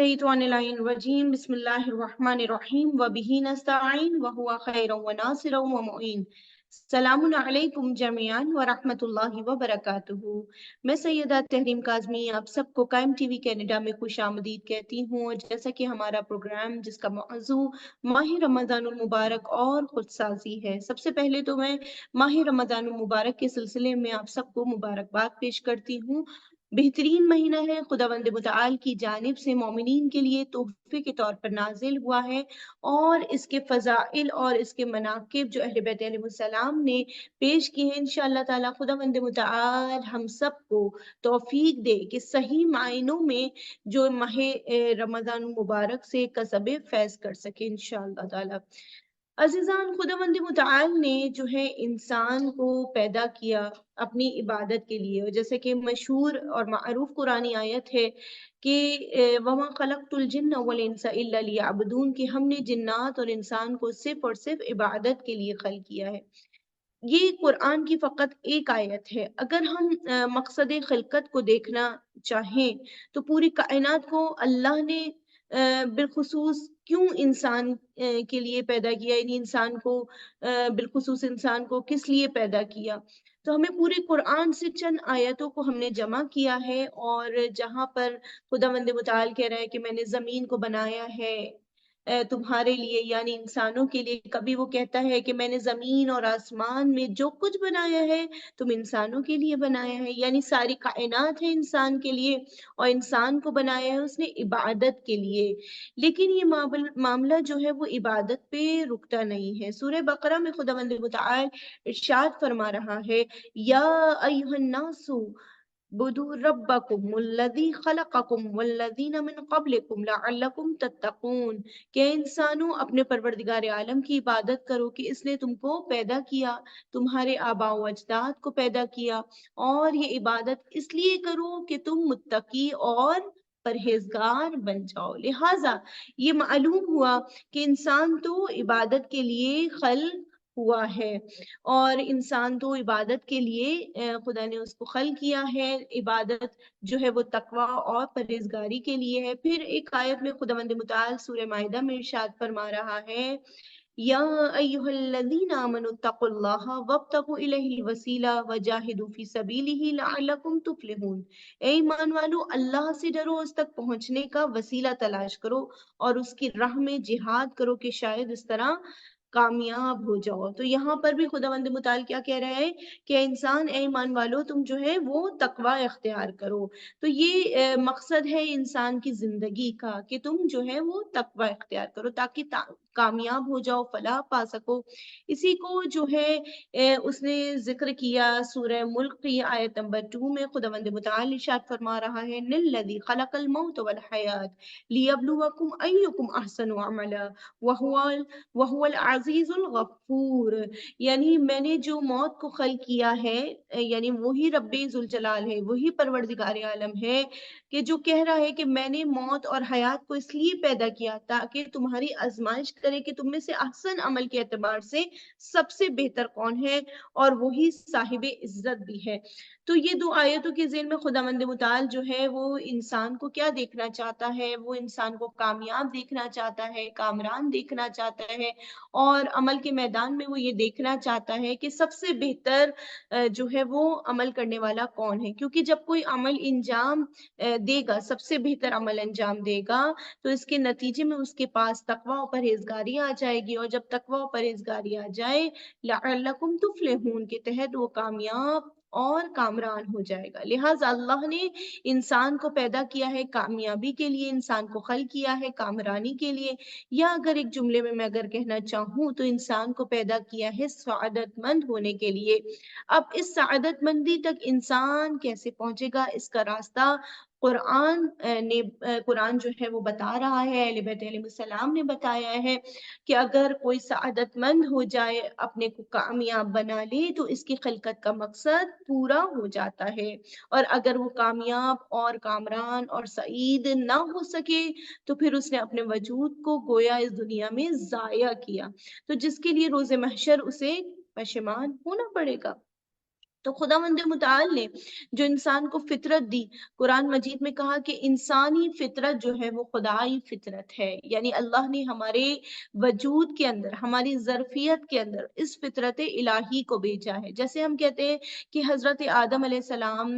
मिनश्शैतानिर्रजीम बिस्मिल्लाहिर्रहमानिर्रहीम व बिही नस्तईन व हुवा खैरुन व नासिरुन व मुईन। सलामुन अलैकुम जमीअन व रहमतुल्लाहि व बरकातुहू। मैं सैयदा तहरीम काज़मी आप सबको कायम टीवी कनाडा में खुश आमदीद कहती हूँ। और जैसा कि हमारा प्रोग्राम जिसका मौजू माह रमज़ानुल मुबारक और खुदसाजी है, सबसे पहले तो मैं माह रमज़ानुल मुबारक के सिलसिले में आप सबको मुबारकबाद पेश करती हूँ। बेहतरीन महीना है, खुदावंद मुतआल की जानिब से मोमिनीन के लिए तोहफे के तौर पर नाजिल हुआ है और इसके फजाइल और इसके मनाकिब जो अहले बैत अलैहिस्सलाम ने पेश किए हैं, इंशाअल्लाह ताला खुदावंद मुतआल हम सबको तौफीक दे कि सही मायनों में जो माह रमज़ान मुबारक से कसबे फैज कर सके इंशाअल्लाह ताला। अजीजान, खुदावंद मुतआल ने जो है इंसान को पैदा किया अपनी इबादत के लिए, और जैसे कि मशहूर और मारूफ कुरानी आयत है कि वमा खलक़तुल जिन्ना वल इंसा इल्ला लियअबुदून, कि हमने जिन्नात और इंसान को सिर्फ और सिर्फ इबादत के लिए खल्क किया है। ये कुरान की फ़कत एक आयत है। अगर हम मकसद खिलकत को देखना चाहें तो पूरी कायनात को अल्लाह ने बिलखुसूस क्यों इंसान के लिए पैदा किया, यानी इंसान को बिलखुसूस इंसान को किस लिए पैदा किया, तो हमें पूरे कुरान से चंद आयतों को हमने जमा किया है। और जहाँ पर खुदावंद मुताल कह रहा है कि मैंने ज़मीन को बनाया है तुम्हारे लिए, यानी इंसानों के लिए, कभी वो कहता है कि मैंने जमीन और आसमान में जो कुछ बनाया है तुम इंसानों के लिए बनाया है, यानी सारी कायनात है इंसान के लिए और इंसान को बनाया है उसने इबादत के लिए। लेकिन ये मामला जो है वो इबादत पे रुकता नहीं है। सूरह बकरा में खुदावंद मुतआल इरशाद फरमा रहा है, या अय्युहन्नासु बुदू रब्बकुमुल्लज़ी खलक़कुम वल्लज़ीना मिन क़ब्लिकुम लअल्लकुम तत्तक़ून, कि इंसानों अपने परवरदिगार आलम की इबादत करो कि इसने तुमको पैदा किया, तुम्हारे आबा व अजदाद को पैदा किया, और ये इबादत इसलिए करो कि तुम मुत्तकी और परहेजगार बन जाओ। लिहाजा ये मालूम हुआ कि इंसान तो इबादत के लिए खल्क हुआ है, और इंसान तो इबादत के लिए खुदा ने उसको खल किया है। इबादत जो है वो तकवा और परहेजगारी के लिए है। फिर एक आयत में खुदावंद मुताल सूरह माइदा में इरशाद फरमा रहा है, या अय्युहल्लज़ीना आमनुत्तकुल्लाह वब्तगू इलैहिल वसीला वजाहिदू फी सबीलिही लअल्लकुम तुफ्लिहून। ए ईमान वालो, अल्लाह से डरो, उस तक पहुंचने का वसीला तलाश करो और उसकी राह में जिहाद करो कि शायद इस तरह कामयाब हो जाओ। तो यहाँ पर भी खुदावंद मुताल क्या कह रहा है कि इंसान, ए ईमान वालो, तुम जो है वो तकवा इख्तियार करो। तो ये मकसद है इंसान की जिंदगी का कि तुम जो है वो तकवा इख्तियार करो ताकि कामयाब हो जाओ, फलाह पा सको। इसी को जो है उसने जिक्र किया सूरह मुल्क की आयत नंबर 2 में। खुदावंद मुताल इरशाद फरमा रहा है, निल्लज़ी खलक़ल मौत वल हयात लियब्लुवकुम अय्युकुम अहसनु अमला वहुवल अज़ीज़ुल गफ़ूर, यानी मैंने जो मौत को खल किया है, यानी वही रब्बे जुल जलाल है, वही परवरदिगार आलम है कि जो कह रहा है कि मैंने मौत और हयात को इसलिए पैदा किया ताकि तुम्हारी आजमाइश करे कि तुम में से अहसन अमल के एतबार से सबसे बेहतर कौन है, और वही साहिब इज्जत भी है। तो ये दो आयतों के ज़ेल में खुदावंद मुताल जो है वो इंसान को क्या देखना चाहता है, वो इंसान को कामयाब देखना चाहता है, कामरान देखना चाहता है, और अमल के मैदान में वो ये देखना चाहता है कि सबसे बेहतर जो है वो अमल करने वाला कौन है। क्योंकि जब कोई अमल इंजाम देगा, सबसे बेहतर अमल अंजाम देगा, तो इसके नतीजे में उसके पास तकवा और परहेजगारी आ जाएगी, और जब तकवा और परहेजगारी आ जाए लअल्लकुम तुफ्लिहून के तहत वो कामयाब और कामरान हो जाएगा। लिहाजा अल्लाह ने इंसान को पैदा किया है कामयाबी के लिए, इंसान को खल किया है कामरानी के लिए, या अगर एक जुमले में मैं अगर कहना चाहूँ तो इंसान को पैदा किया है सआदतमंद होने के लिए। अब इस सआदतमंदी तक इंसान कैसे पहुंचेगा, इसका रास्ता कुरान जो है वो बता रहा है, अहले बैत अलैहिस्सलाम ने बताया है कि अगर कोई सआदतमंद हो जाए, अपने को कामयाब बना ले, तो इसकी खिलकत का मकसद पूरा हो जाता है। और अगर वो कामयाब और कामरान और सईद ना हो सके तो फिर उसने अपने वजूद को गोया इस दुनिया में जाया किया, तो जिसके लिए रोज़े महशर उसे पशेमान होना पड़ेगा। تو खुदावंद मुताल ने जो इंसान को फितरत दी, कुरान मजीद में कहा कि इंसानी फितरत जो है वो खुदाई फितरत है। यानी अल्लाह ने हमारे वजूद के अंदर, हमारी ज़र्फियत के अंदर इस फितरत इलाही को भेजा है। जैसे हम कहते हैं कि हज़रत आदम अलैहिस्सलाम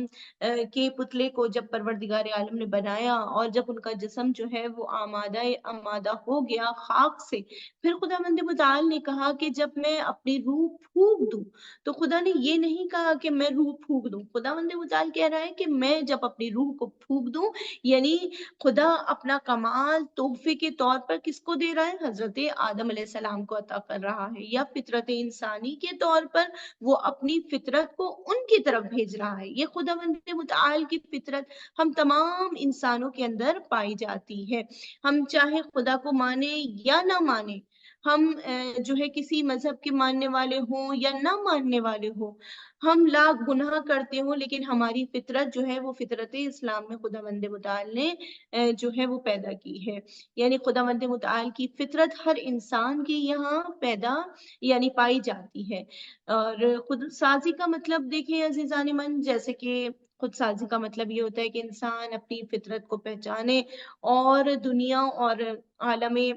के पुतले को जब परवरदिगार आलम ने बनाया और जब उनका जिस्म जो है वो आमादा हो गया खाक से, फिर खुदावंद मुताल ने कहा कि जब मैं अपनी रूह फूंक दूं, तो खुदा ने ये नहीं कहा कि मैं रूह फूंक दूं। खुदावंद मुताल कह रहा है कि मैं जब अपनी रूह को फूंक दूं, यानी खुदा अपना कमाल तोहफे के तौर पर किसको दे रहा है? हजरत आदम अलैहिस्सलाम को अता कर रहा है, या फितरत इंसानी के तौर पर वो अपनी फितरत को उनकी तरफ भेज रहा है। ये खुदावंद मुताल की फितरत हम तमाम इंसानों के अंदर पाई जाती है। हम चाहे खुदा को माने या ना माने, हम जो है किसी मजहब के मानने वाले हों या ना मानने वाले हों, हम लाख गुनाह करते हों, लेकिन हमारी फितरत जो है वो फितरत इस्लाम में खुदावंद मुताल ने जो है वो पैदा की है। यानी खुदावंद मुताल की फितरत हर इंसान के यहाँ पैदा यानी पाई जाती है। और खुद साजी का मतलब देखें अजीजान मन, जैसे कि खुद साजी का मतलब ये होता है कि इंसान अपनी फितरत को पहचाने और दुनिया और आलमे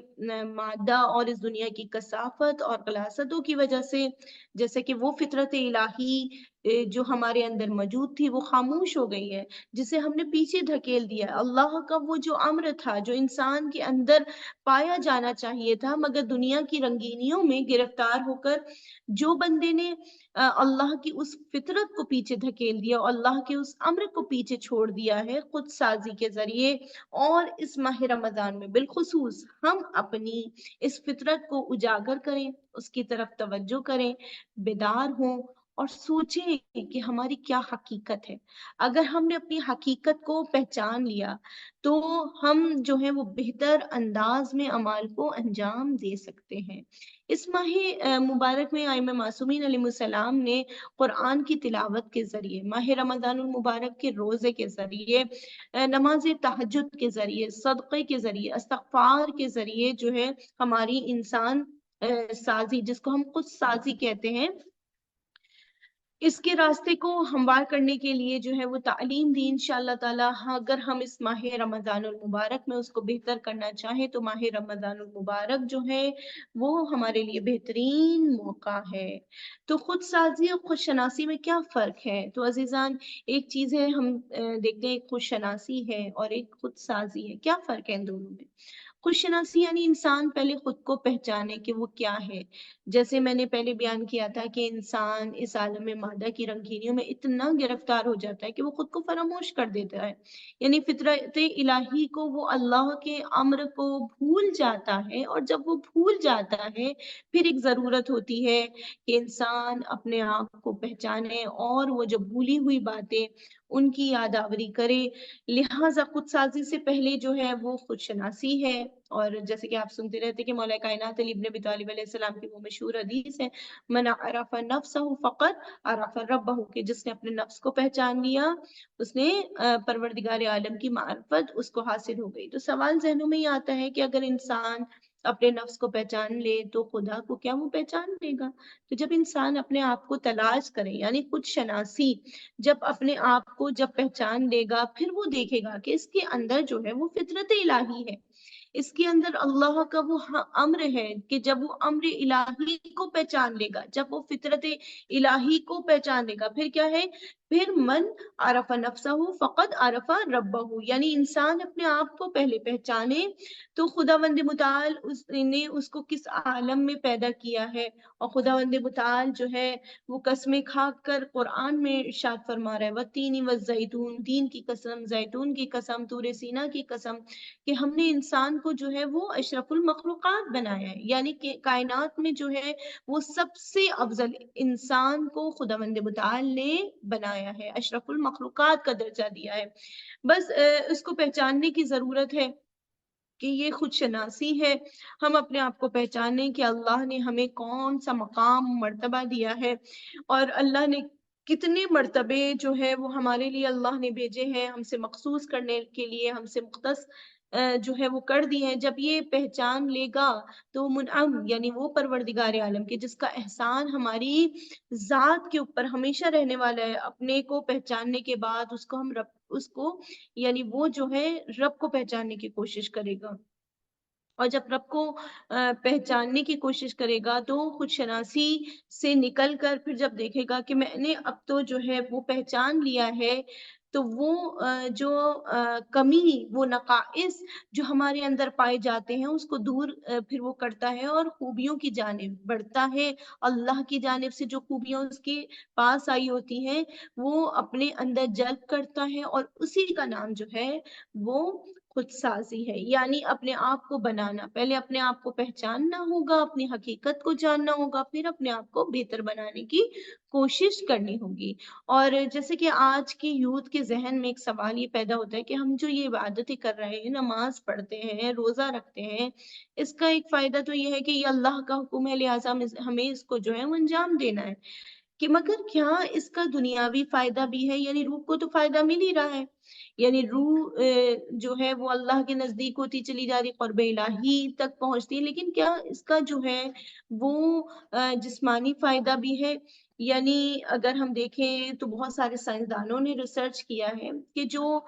मादा और इस दुनिया की कसाफत और गलासतों की वजह से, जैसे कि वो फितरत इलाही जो हमारे अंदर मौजूद थी वो खामोश हो गई है, जिसे हमने पीछे धकेल दिया। अल्लाह का वो जो अम्र था जो इंसान के अंदर पाया जाना चाहिए था, मगर दुनिया की रंगीनियों में गिरफ्तार होकर जो बंदे ने अल्लाह की उस फितरत को पीछे धकेल दिया और अल्लाह के उस अम्र को पीछे छोड़ दिया है, खुद साजी के जरिए। और इस माह रमजान में बिलखुसूस हम अपनी इस फितरत को उजागर करें, उसकी तरफ तवज्जो करें, बेदार हों और सोचें कि हमारी क्या हकीकत है। अगर हमने अपनी हकीकत को पहचान लिया, तो हम जो है वो बेहतर अंदाज में अमाल को अंजाम दे सकते हैं। इस माह मुबारक में आइमा मासूमीन अलैहिस्सलाम ने कुरान की तिलावत के जरिए, माह रमजानुल मुबारक के रोजे के जरिए, नमाज तहज्जुद के जरिए, सदक़े के जरिए, इस्तग़फ़ार के जरिए जो है हमारी इंसान साजी, जिसको हम खुद साजी कहते हैं, इसके रास्ते को हमवार करने के लिए जो है वो तालीम दी इंशाअल्लाह ताला। अगर हम इस माह रमजानुल मुबारक में उसको बेहतर करना चाहें, तो माह रमजानुल मुबारक जो है वो हमारे लिए बेहतरीन मौका है। तो खुद साजी और खुद शनासी में क्या फ़र्क है? तो अजीज़ान, एक चीज़ है, हम देखते हैं, एक खुद शनासी है और एक खुद साजी है। क्या फ़र्क है इन दोनों में? खुदशनासी यानी इंसान पहले खुद को पहचाने कि वो क्या है। जैसे मैंने पहले बयान किया था कि इंसान इस आलम में मादा की रंगीनियों में इतना गिरफ्तार हो जाता है कि वो खुद को फरामोश कर देता है। यानी फितरत इलाही को, वो अल्लाह के अम्र को भूल जाता है, और जब वो भूल जाता है, फिर एक ज़रूरत होती है कि इंसान अपने आप को पहचाने और वो जो भूली हुई बातें उनकी यादावरी करे। लिहाजा खुदसाजी से पहले जो है वो खुदशनासी है। और जैसे कि आप सुनते रहते कि मौला कायनात अली इब्न अबी तालिब अलैहिस्सलाम की वो मशहूर हदीस है, मन अरफ़ नफ्सहु फ़क़द अरफ़ रब्बहु, कि जिसने अपने नफ्स को पहचान लिया, उसने परवरदिगार आलम की मार्फत उसको हासिल हो गई। तो सवाल ज़हनों में ये आता है कि अगर इंसान अपने नफ्स को पहचान ले, तो खुदा को क्या वो पहचान लेगा? तो जब इंसान अपने आप को तलाश करे, यानी खुद शनासी, जब अपने आप को जब पहचान लेगा, फिर वो देखेगा कि इसके अंदर जो है वो फितरत इलाही है, इसके अंदर अल्लाह का वो अम्र है। कि जब वो अम्र इलाही को पहचान लेगा, जब वो फितरत इलाही को पहचान लेगा, फिर क्या है? फिर मन अरफ़ नफ्सहु फ़क़द अरफ़ रब्बहु, यानी इंसान अपने आप को पहले पहचाने तो खुदावंद मुताल उसने उसको किस आलम में पैदा किया है। और खुदावंद मुताल जो है वो कसमें खा कर कुरान में इरशाद फरमा रहा है, वत्तीनी वज़्ज़ैतून, तीन की कसम, जैतून की कसम, तूरे सीना की कसम, कि हमने इंसान को जो है वो अशरफुल मखलूकात बनाया है। यानी कि कायनात में जो है वो सबसे अफजल इंसान को खुदावंद मुताल ने बनाया है, अशरफुल मखलूकात का दर्जा दिया है। बस उसको पहचानने की जरूरत है कि ये खुद शनासी है। हम अपने आप को पहचानें कि अल्लाह ने हमें कौन सा मकाम मर्तबा दिया है, और अल्लाह ने कितने मर्तबे जो है वो हमारे लिए अल्लाह ने भेजे हैं, हमसे मखसूस करने के लिए, हमसे मुख्तस جو ہے وہ کر دی ہیں، جب یہ پہچان لے گا تو منعم یعنی وہ پروردگار عالم کے جس کا احسان ہماری ذات کے اوپر ہمیشہ رہنے والا ہے، اپنے کو پہچاننے کے بعد اس کو ہم اس کو یعنی وہ جو ہے رب کو پہچاننے کی کوشش کرے گا، اور جب رب کو پہچاننے کی کوشش کرے گا تو خود شناسی سے نکل کر پھر جب دیکھے گا کہ میں نے اب تو جو ہے وہ پہچان لیا ہے، تو وہ جو کمی، وہ نقائص جو ہمارے اندر پائے جاتے ہیں اس کو دور پھر وہ کرتا ہے اور خوبیوں کی جانب بڑھتا ہے، اللہ کی جانب سے جو خوبیاں اس کے پاس آئی ہوتی ہیں وہ اپنے اندر جلب کرتا ہے، اور اسی کا نام جو ہے وہ خود سازی ہے، یعنی اپنے آپ کو بنانا، پہلے اپنے آپ کو پہچاننا ہوگا، اپنی حقیقت کو جاننا ہوگا، پھر اپنے آپ کو بہتر بنانے کی کوشش کرنی ہوگی۔ اور جیسے کہ آج کی یوتھ کے ذہن میں ایک سوال یہ پیدا ہوتا ہے کہ ہم جو یہ عبادتیں کر رہے ہیں، نماز پڑھتے ہیں، روزہ رکھتے ہیں، اس کا ایک فائدہ تو یہ ہے کہ یہ اللہ کا حکم ہے، لہٰذا ہمیں اس کو جو ہے وہ انجام دینا ہے، کہ مگر کیا اس کا دنیاوی فائدہ بھی ہے؟ یعنی روح کو تو فائدہ مل ہی رہا ہے، یعنی روح جو ہے وہ اللہ کے نزدیک ہوتی چلی جا رہی، قرب الہی تک پہنچتی ہے، لیکن کیا اس کا جو ہے وہ جسمانی فائدہ بھی ہے؟ یعنی اگر ہم دیکھیں تو بہت سارے سائنسدانوں نے ریسرچ کیا ہے کہ جو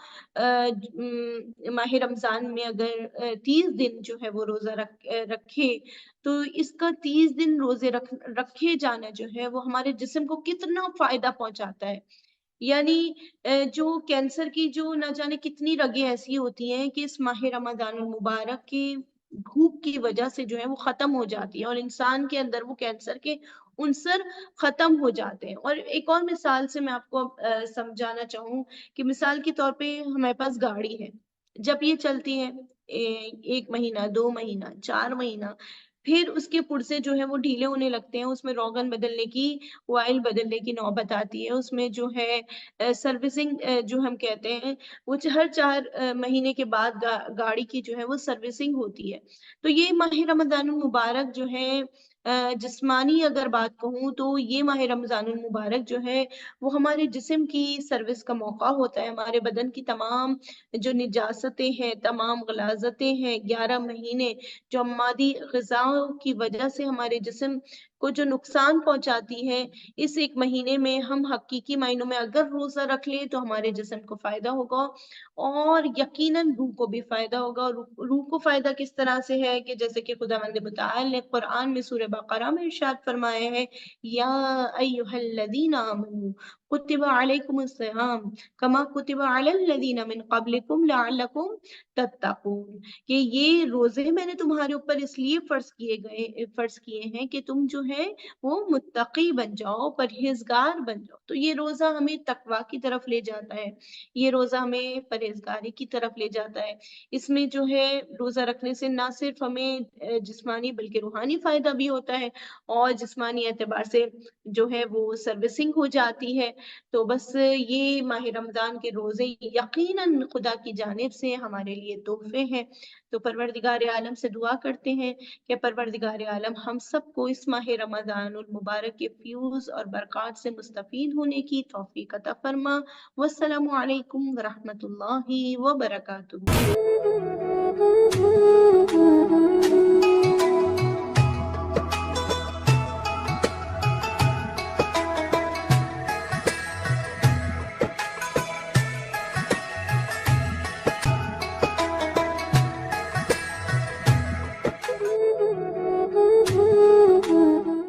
ماہ رمضان میں اگر 30 دن جو ہے وہ روزہ رکھے تو اس کا 30 دن روزے رکھے جانا جو ہے وہ ہمارے جسم کو کتنا فائدہ پہنچاتا ہے، یعنی جو کینسر کی جو نہ جانے کتنی رگیں ایسی ہوتی ہیں کہ اس ماہ رمضان المبارک کی بھوک کی وجہ سے جو ہے وہ ختم ہو جاتی ہے، اور انسان کے اندر وہ کینسر کے عنصر ختم ہو جاتے ہیں۔ اور ایک اور مثال سے میں آپ کو سمجھانا چاہوں کہ مثال کے طور پہ ہمارے پاس گاڑی ہے، جب یہ چلتی ہے 1 مہینہ 2 مہینہ 4 مہینہ، پھر اس کے پرزے جو ہیں وہ ڈھیلے ہونے لگتے ہیں، اس میں روغن بدلنے کی، آئل بدلنے کی نوبت آتی ہے، اس میں جو ہے سروسنگ جو ہم کہتے ہیں وہ ہر 4 مہینے کے بعد گاڑی کی جو ہے وہ سروسنگ ہوتی ہے۔ تو یہ ماہ رمضان المبارک جو ہے جسمانی اگر بات کہوں تو یہ ماہ رمضان المبارک جو ہے وہ ہمارے جسم کی سروس کا موقع ہوتا ہے، ہمارے بدن کی تمام جو نجاستیں ہیں، تمام غلاظتیں ہیں، 11 مہینے جو مادی غذاؤں کی وجہ سے ہمارے جسم کو جو نقصان پہنچاتی ہے، اس 1 مہینے میں ہم حقیقی معنوں میں اگر روزہ رکھ لیں تو ہمارے جسم کو فائدہ ہوگا، اور یقیناً روح کو بھی فائدہ ہوگا۔ اور روح کو فائدہ کس طرح سے ہے کہ جیسے کہ خداوند متعال نے قرآن میں سورہ بقرہ میں ارشاد فرمایا ہے، یا ایھا الذین آمنوا کتب علیکم الصیام کما کتب علی الذین من قبلکم لعلکم تتقون، کہ یہ روزے میں نے تمہارے اوپر اس لیے فرض کیے ہیں کہ تم جو ہے وہ متقی بن جاؤ، پرہیزگار بن جاؤ۔ تو یہ روزہ ہمیں تقویٰ کی طرف لے جاتا ہے، یہ روزہ ہمیں پرہیزگاری کی طرف لے جاتا ہے۔ اس میں جو ہے روزہ رکھنے سے نہ صرف ہمیں جسمانی بلکہ روحانی فائدہ بھی ہوتا ہے، اور جسمانی اعتبار سے جو ہے وہ سروسنگ ہو جاتی ہے۔ تو بس یہ ماہ رمضان کے روزے یقیناً خدا کی جانب سے ہمارے لیے تحفے ہیں۔ تو پروردگار عالم سے دعا کرتے ہیں کہ پروردگار عالم ہم سب کو اس ماہ رمضان المبارک کے فیوز اور برکات سے مستفید ہونے کی توفیق عطا فرما۔ والسلام علیکم ورحمۃ اللہ وبرکاتہ۔